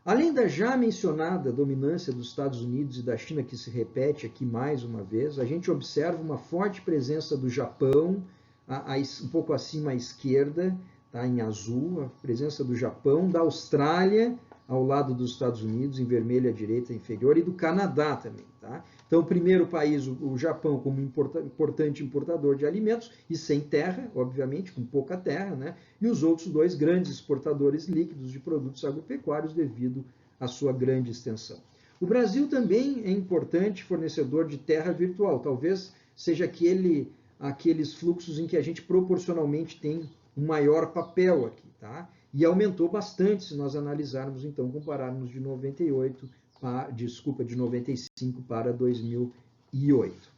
Além da já mencionada dominância dos Estados Unidos e da China, que se repete aqui mais uma vez, a gente observa uma forte presença do Japão, um pouco acima à esquerda, tá, em azul, a presença do Japão, da Austrália, ao lado dos Estados Unidos, em vermelho à direita inferior, e do Canadá também. Tá? Então, o primeiro país, o Japão, como importante importador de alimentos, e sem terra, obviamente, com pouca terra, né? E os outros dois grandes exportadores líquidos de produtos agropecuários devido à sua grande extensão. O Brasil também é importante fornecedor de terra virtual, talvez seja aqueles fluxos em que a gente proporcionalmente tem um maior papel aqui, tá? E aumentou bastante se nós analisarmos, então, compararmos de 95 para 2008.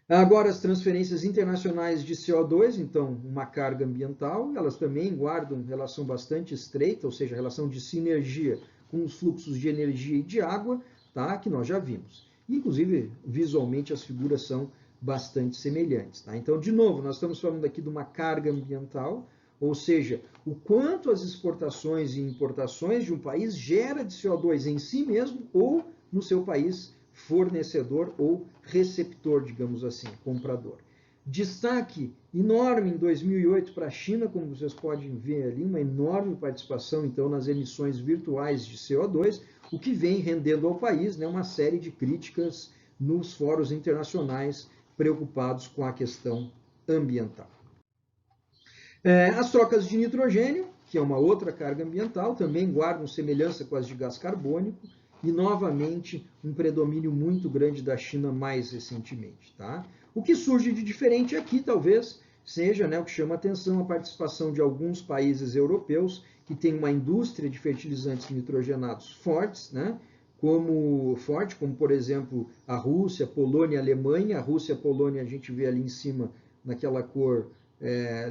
Agora, as transferências internacionais de CO2, então, uma carga ambiental, elas também guardam relação bastante estreita, ou seja, relação de sinergia com os fluxos de energia e de água, tá? Que nós já vimos. Inclusive, visualmente, as figuras são bastante semelhantes. Tá? Então, de novo, nós estamos falando aqui de uma carga ambiental, ou seja, o quanto as exportações e importações de um país gera de CO2 em si mesmo ou no seu país fornecedor ou receptor, digamos assim, comprador. Destaque enorme em 2008 para a China, como vocês podem ver ali, uma enorme participação então nas emissões virtuais de CO2, o que vem rendendo ao país, né, uma série de críticas nos fóruns internacionais preocupados com a questão ambiental. As trocas de nitrogênio, que é uma outra carga ambiental, também guardam semelhança com as de gás carbônico, e novamente um predomínio muito grande da China mais recentemente. Tá? O que surge de diferente aqui, talvez, seja, né, o que chama a atenção, a participação de alguns países europeus que têm uma indústria de fertilizantes nitrogenados fortes, né, como por exemplo, a Rússia, Polônia e Alemanha. A Rússia e a Polônia a gente vê ali em cima naquela cor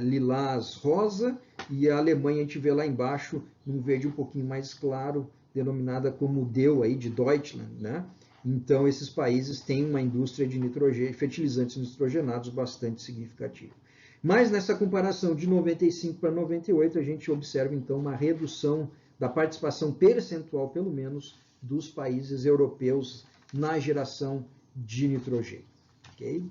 lilás rosa, e a Alemanha a gente vê lá embaixo num verde um pouquinho mais claro, denominada como DEU aí de Deutschland, né? Então esses países têm uma indústria de fertilizantes nitrogenados bastante significativa. Mas nessa comparação de 95 para 98 a gente observa então uma redução da participação percentual, pelo menos, dos países europeus na geração de nitrogênio. Okay?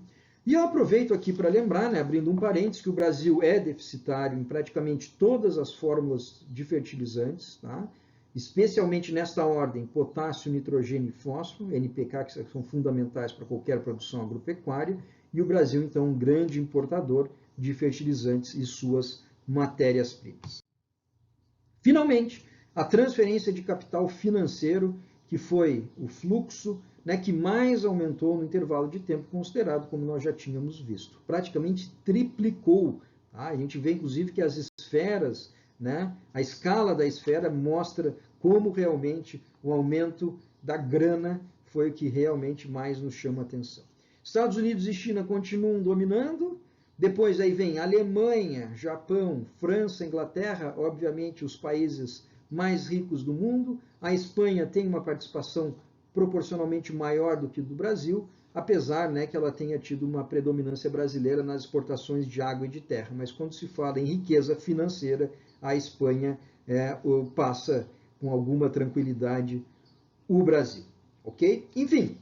E eu aproveito aqui para lembrar, né, abrindo um parênteses, que o Brasil é deficitário em praticamente todas as fórmulas de fertilizantes, tá? Especialmente nesta ordem, potássio, nitrogênio e fósforo, NPK, que são fundamentais para qualquer produção agropecuária, e o Brasil, então, é um grande importador de fertilizantes e suas matérias-primas. Finalmente, a transferência de capital financeiro, que foi o fluxo, né, que mais aumentou no intervalo de tempo considerado, como nós já tínhamos visto. Praticamente triplicou. Tá? A gente vê, inclusive, que as esferas, né, a escala da esfera mostra como realmente o aumento da grana foi o que realmente mais nos chama a atenção. Estados Unidos e China continuam dominando. Depois aí vem Alemanha, Japão, França, Inglaterra, obviamente os países mais ricos do mundo. A Espanha tem uma participação proporcionalmente maior do que do Brasil, apesar, né, que ela tenha tido uma predominância brasileira nas exportações de água e de terra. Mas quando se fala em riqueza financeira, a Espanha passa com alguma tranquilidade o Brasil. Ok? Enfim,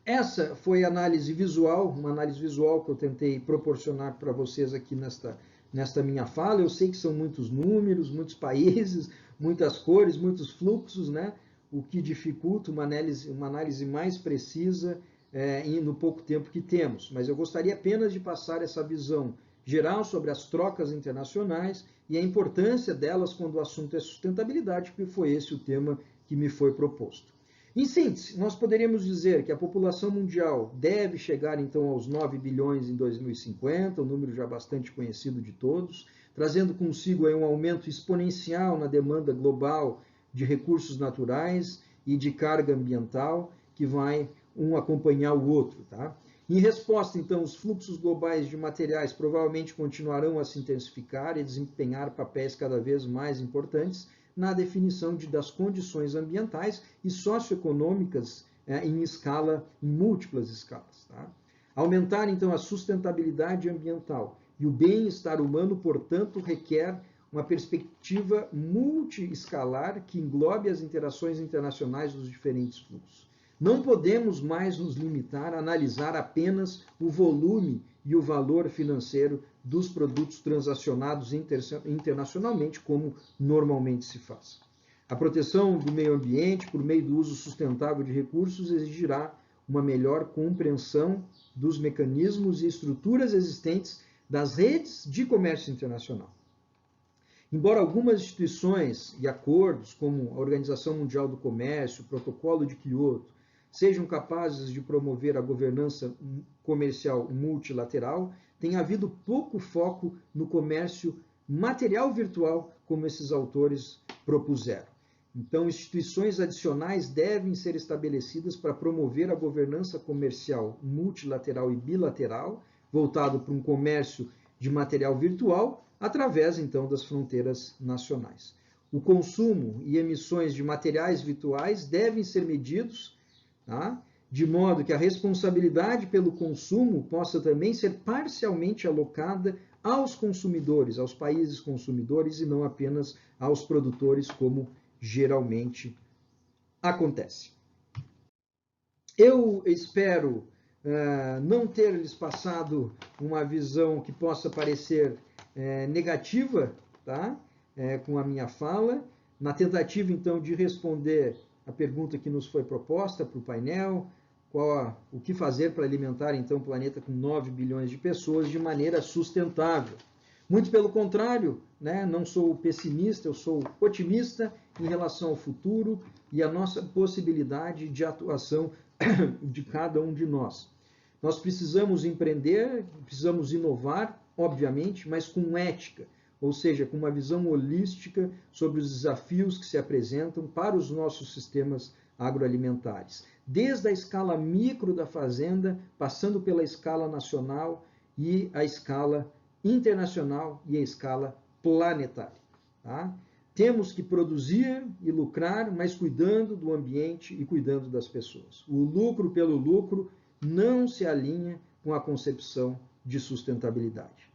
essa foi a análise visual, uma análise visual que eu tentei proporcionar para vocês aqui nesta minha fala. Eu sei que são muitos números, muitos países, muitas cores, muitos fluxos, né? O que dificulta uma análise mais precisa no pouco tempo que temos. Mas eu gostaria apenas de passar essa visão geral sobre as trocas internacionais e a importância delas quando o assunto é sustentabilidade, porque foi esse o tema que me foi proposto. Em síntese, nós poderíamos dizer que a população mundial deve chegar então aos 9 bilhões em 2050, um número já bastante conhecido de todos, trazendo consigo aí um aumento exponencial na demanda global de recursos naturais e de carga ambiental, que vai um acompanhar o outro, tá? Em resposta, então, os fluxos globais de materiais provavelmente continuarão a se intensificar e desempenhar papéis cada vez mais importantes na definição das condições ambientais e socioeconômicas em múltiplas escalas. Tá? Aumentar, então, a sustentabilidade ambiental e o bem-estar humano, portanto, requer uma perspectiva multiescalar que englobe as interações internacionais dos diferentes fluxos. Não podemos mais nos limitar a analisar apenas o volume e o valor financeiro dos produtos transacionados internacionalmente, como normalmente se faz. A proteção do meio ambiente por meio do uso sustentável de recursos exigirá uma melhor compreensão dos mecanismos e estruturas existentes das redes de comércio internacional. Embora algumas instituições e acordos, como a Organização Mundial do Comércio, o Protocolo de Quioto, sejam capazes de promover a governança comercial multilateral, tem havido pouco foco no comércio material virtual, como esses autores propuseram. Então, instituições adicionais devem ser estabelecidas para promover a governança comercial multilateral e bilateral, voltado para um comércio de material virtual, através, então, das fronteiras nacionais. O consumo e emissões de materiais virtuais devem ser medidos, tá? De modo que a responsabilidade pelo consumo possa também ser parcialmente alocada aos consumidores, aos países consumidores, e não apenas aos produtores, como geralmente acontece. Eu espero não ter lhes passado uma visão que possa parecer negativa, tá? Com a minha fala, na tentativa, então, de responder a pergunta que nos foi proposta para o painel, o que fazer para alimentar, então, o planeta com 9 bilhões de pessoas de maneira sustentável. Muito pelo contrário, né? Não sou pessimista, eu sou otimista em relação ao futuro e à nossa possibilidade de atuação de cada um de nós. Nós precisamos empreender, precisamos inovar, obviamente, mas com ética, ou seja, com uma visão holística sobre os desafios que se apresentam para os nossos sistemas agroalimentares, desde a escala micro da fazenda, passando pela escala nacional e a escala internacional e a escala planetária. Tá? Temos que produzir e lucrar, mas cuidando do ambiente e cuidando das pessoas. O lucro pelo lucro não se alinha com a concepção de sustentabilidade.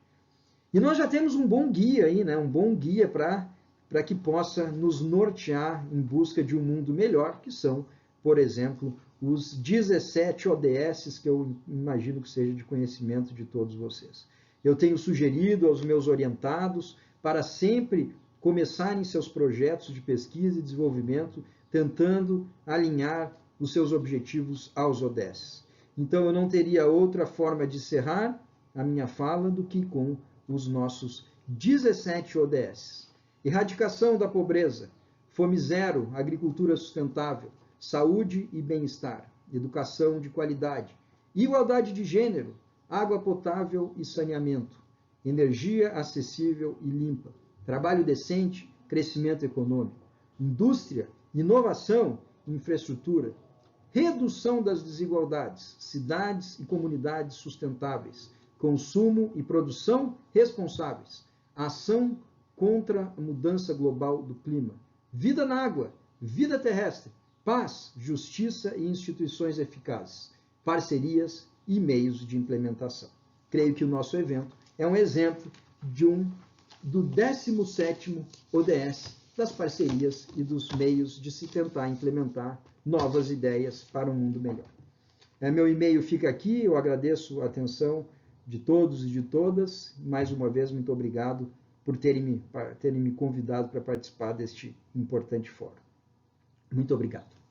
E nós já temos um bom guia aí, né? Um bom guia para que possa nos nortear em busca de um mundo melhor, que são, por exemplo, os 17 ODS, que eu imagino que seja de conhecimento de todos vocês. Eu tenho sugerido aos meus orientados para sempre começarem seus projetos de pesquisa e desenvolvimento, tentando alinhar os seus objetivos aos ODS. Então, eu não teria outra forma de encerrar a minha fala do que com os nossos 17 ODS. Erradicação da pobreza, fome zero, agricultura sustentável, saúde e bem-estar, educação de qualidade, igualdade de gênero, água potável e saneamento, energia acessível e limpa, trabalho decente, crescimento econômico, indústria, inovação, infraestrutura, redução das desigualdades, cidades e comunidades sustentáveis, consumo e produção responsáveis, ação contra a mudança global do clima, vida na água, vida terrestre, paz, justiça e instituições eficazes, parcerias e meios de implementação. Creio que o nosso evento é um exemplo do 17º ODS, das parcerias e dos meios de se tentar implementar novas ideias para um mundo melhor. Meu e-mail fica aqui, eu agradeço a atenção de todos e de todas. Mais uma vez, muito obrigado por terem me convidado para participar deste importante fórum. Muito obrigado.